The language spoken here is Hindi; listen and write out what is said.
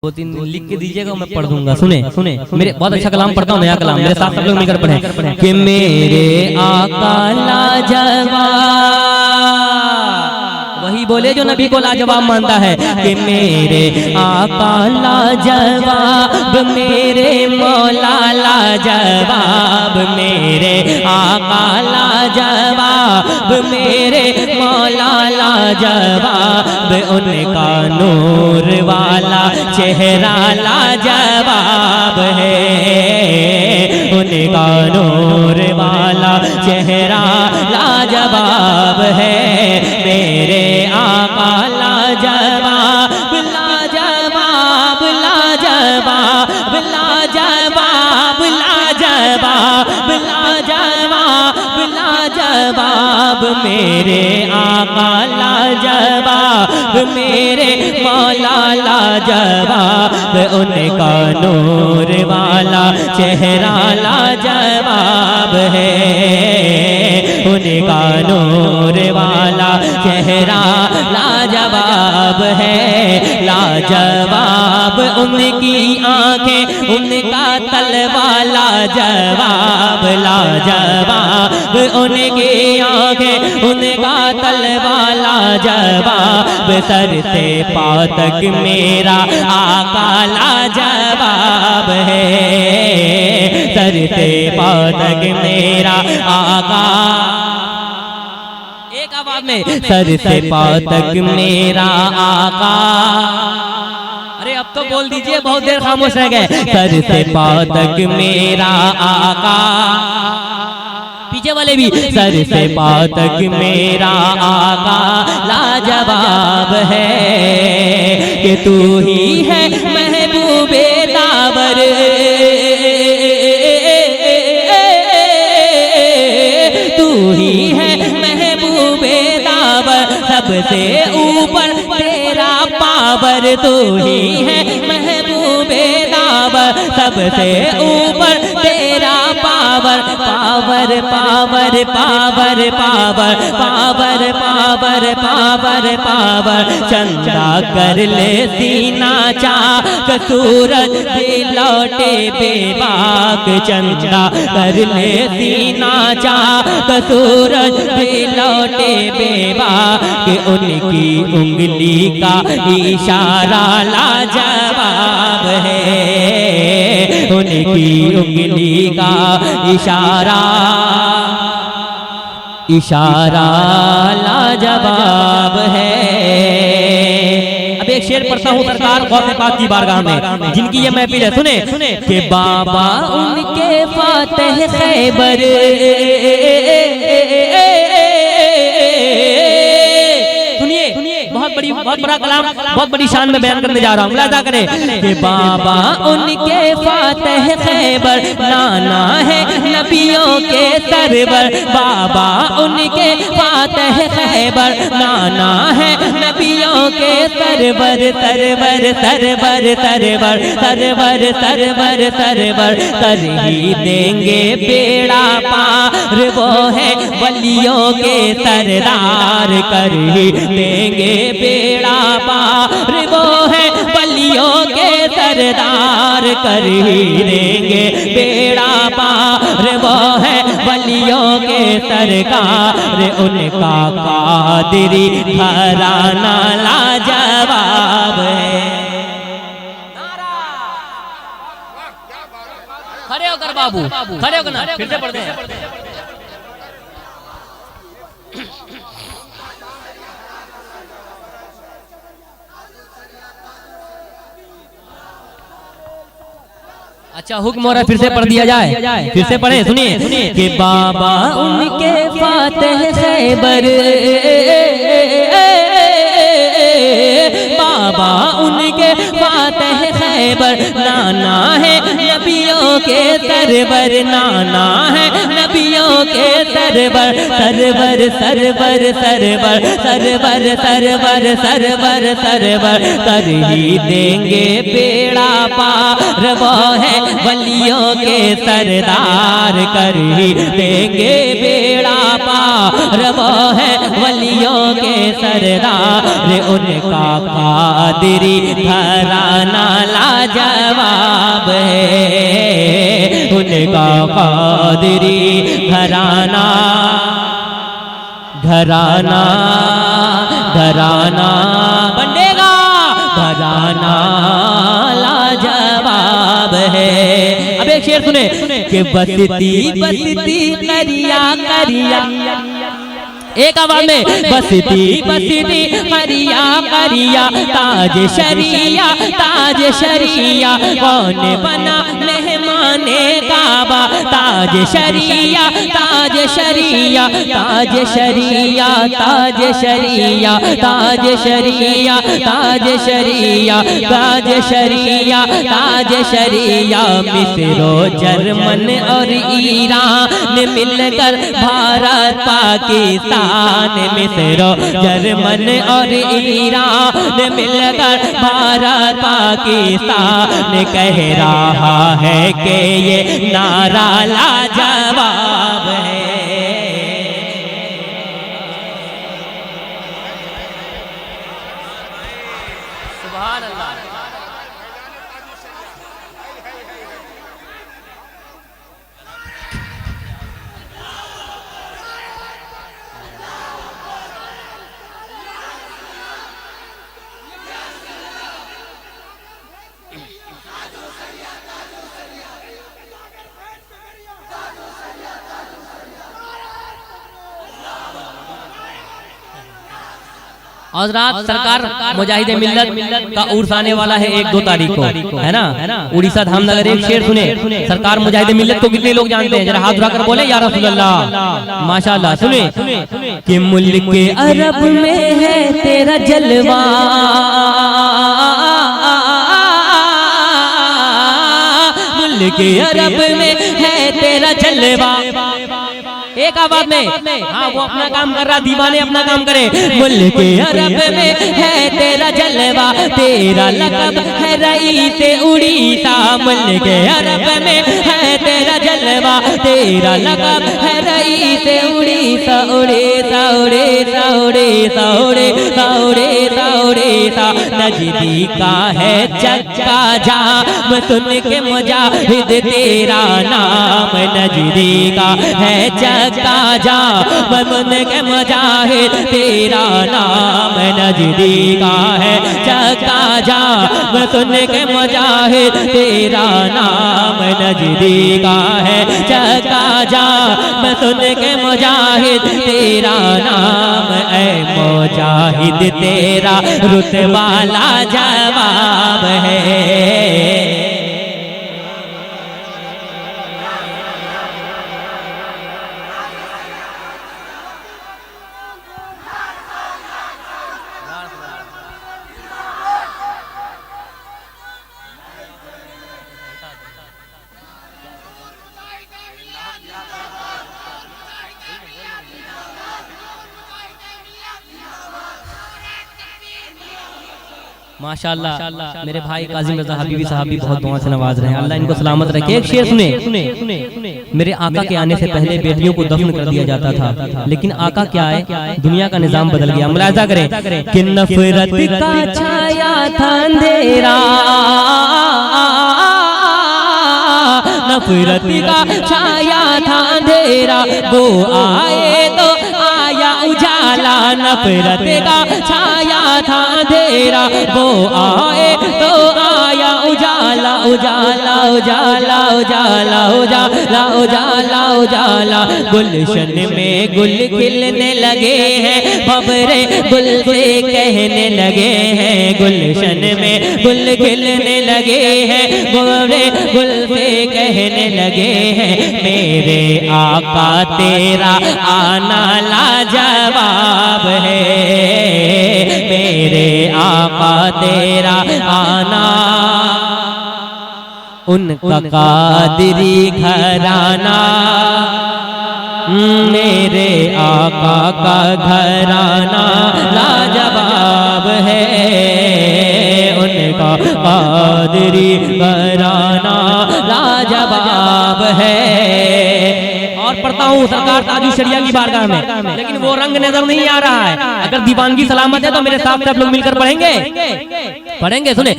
दो तीन दिन लिख के दीजिएगा, मैं पढ़ दूंगा। सुने सुने, मेरे बहुत अच्छा कलाम पढ़ता हूँ, नया कलाम, मेरे साथ सब लोग मिलकर पढ़े कि मेरे आका लाजवाब, वही बोले जो नबी को लाजवाब मानता है कि मेरे आका लाजवाब, मेरे मौला लाजवाब, मेरे आका लाजवाब, मेरे मौला लाजवाब, उनका नूर वाला चेहरा लाजवाब है, उनका नूर वाला चेहरा लाजवाब है, मेरे आका लाजवाब लाजवाब लाजवाब लाजवाब लाजवाब लाजवाब लाजवाब, मेरे आका लाजवाब, मेरे मौला लाजवाब, उनका नूर वाला चेहरा लाजवाब है, उनका नूर वाला चेहरा लाजवाब है, लाजवाब उनकी आंखें, उनका तलवा लाजवाब, लाजवाब उनकी आंखें, उनका तलवा लाजवाब, सर से पाँव तक मेरा आका लाजवाब है, सर से पाँव तक मेरा आका, एक आवाज में, सर से पाँव तक मेरा आका, अरे अब तो बोल दीजिए, बहुत देर खामोश रह गए, सर से पाँव तक मेरा आका, पीछे वाले भी, सर से पाँव तक मेरा आका लाजवाब है, कि तू ही है महबूबे दावर, तू ही है महबूबे दावर, सबसे ऊपर तेरा पावर, तू ही है महबूबे दावर, सबसे ऊपर तेरा power, power power power power power power power power, चंदा कर ले सीना चाक, सूरज भी लौटे बेबाक, चंदा कर ले सीना चाक, सूरज भी लौटे बेबाक, कि उनकी उंगली का इशारा लाजवाब है, उनकी उंगली का इशारा, इशारा लाजवाब है। अब एक शेर पढ़ता हूँ सरकार गौसे पाक की बारगाह में, जिनकी ये महफिल है, सुने सुने कि बाबा उनके फातेह खैबर, बहुत बड़ा कलाम, बहुत बड़ी शान में बयान करने जा रहा हूँ, मुलाजा करें कि बाबा उनके फातेह खैबर, नाना है नबियों के सरवर, बाबा उनके फातेह खैबर, नाना है नबियों के सरवर, सरवर सरवर सरवर सरवर सरवर सरवर, कर ही देंगे बेड़ा पार, वो है वलियों के सरदार, कर ही देंगे बेड़ा पार, वो है वलियों के सरदार, कर ही देंगे बेड़ा पार, वो है वलियों के सरकार, उनका कादिरी घराना लाजवाब है। खड़े होकर बाबू, खड़े होकर ना, फिर से पढ़ते हैं। अच्छा हुक्म हो रहा है, फिर से पढ़ दिया जाए, फिर से पढ़े, सुनिए कि बाबा उनके फातेह खैबर, बाबा उनके फातेह खैबर, नाना है नबियों के सरवर, नाना है नबियों के सरवर, सरवर सरवर सरवर सरवर सरवर सरवर सरवर, कर ही देंगे बेड़ा पार, वो है वलियों के सरदार, कर ही देंगे बेड़ा पार, वो है वलियों के सरदार, उनका कादरी घराना लाजवाब है, उनका कादरी घराना घराना घराना बनेगा, घराना लाजवाब है। अब एक शेर सुने कि बसती बसती करिया करिया, एक आवाज में बसती बसती करिया करिया, ताज शरिया ताज शरिया, कौन बना मेहमाने काबा, ताज शरिया ताज शरिया ताज शरिया ताज शरिया ताज शरिया ताज शरिया ताज शरिया ताज शरिया, मिस्र जर्मन और ईरान मिलकर भारत पाकिस्तान, मिस्र जर्मन और ईरान मिलकर भारत पाकिस्तान कह रहा है कि ये नारा लाजवाब है। सुभान अल्लाह। और रात सरकार मुजाहिदे मिल्लत का उर्स आने वाला है 1-2 तारीख को, है ना, उड़ीसा धामनगर। एक शेर सुने, सरकार मुजाहिदे मिल्लत को कितने लोग जानते हैं? जरा हाथ उठाकर बोले या रसूल अल्लाह, माशाअल्लाह। सुने कि मुल्क के अरब में है तेरा जलवा, मुल्क के अरब में है तेरा जलवा, एक आवाज में, हाँ वो अपना काम कर रहा, दीवाने अपना काम करे। मुल्क अरब में है तेरा जलवा, तेरा लक़ब है रईस उड़ीसा, मुल्क अरब में है तेरा जलवा, तेरा लक़ब है रईस उड़ीसा, उड़ीसा उड़ीसा उड़ीसा उड़ीसा उड़ीसा उड़ीसा, नजदी का है चक्का जाम सुन के मुजाहिद तेरा नाम, नजदी का है चक्का जाम सुन के मुजाहिद तेरा नाम, नजदी का है चक्का जाम सुन के मुजाहिद तेरा नाम, नजदी का है चक्का जाम सुन के मुजाहिद तेरा नाम, ऐ मुजाहिद तेरा रुतबा लाजवाब है। माशाअल्लाह मेरे भाई काजिम रज़ा हबीबी साहब भी बहुत दुआ से नवाज रहे हैं, अल्लाह इनको सलामत रखे। एक शेर सुने, मेरे आका के आने से पहले बेटियों को दफन कर दिया जाता था, लेकिन आका क्या है, दुनिया का निजाम बदल गया। मुलाहिज़ा करें कि नफरत का छाया था अंधेरा, नफरत का छाया था अंधेरा, वो आए तो आया उजाला, नफरत का छाया था अंधेरा, वो आए तो आया उजाला, उजाला उजाला उजाला उजाला उजाला उजाला, गुलशन में गुल खिलने लगे हैं, भंवरे गुल से कहने लगे हैं, गुलशन में गुल खिलने लगे हैं, भंवरे गुल से कहने लगे हैं, मेरे आका तेरा आना लाजवाब है, मेरे आका तेरा आना, उनका कादरी घराना, मेरे आका का घराना लाजवाब है, उनका कादरी घराना लाजवाब है। और पढ़ता हूँ सरकार ताजु शरिया की बारगाह में, लेकिन वो रंग नजर नहीं आ रहा है। अगर दीवानगी सलामत है तो मेरे साथ सब लोग मिलकर पढ़ेंगे। सुने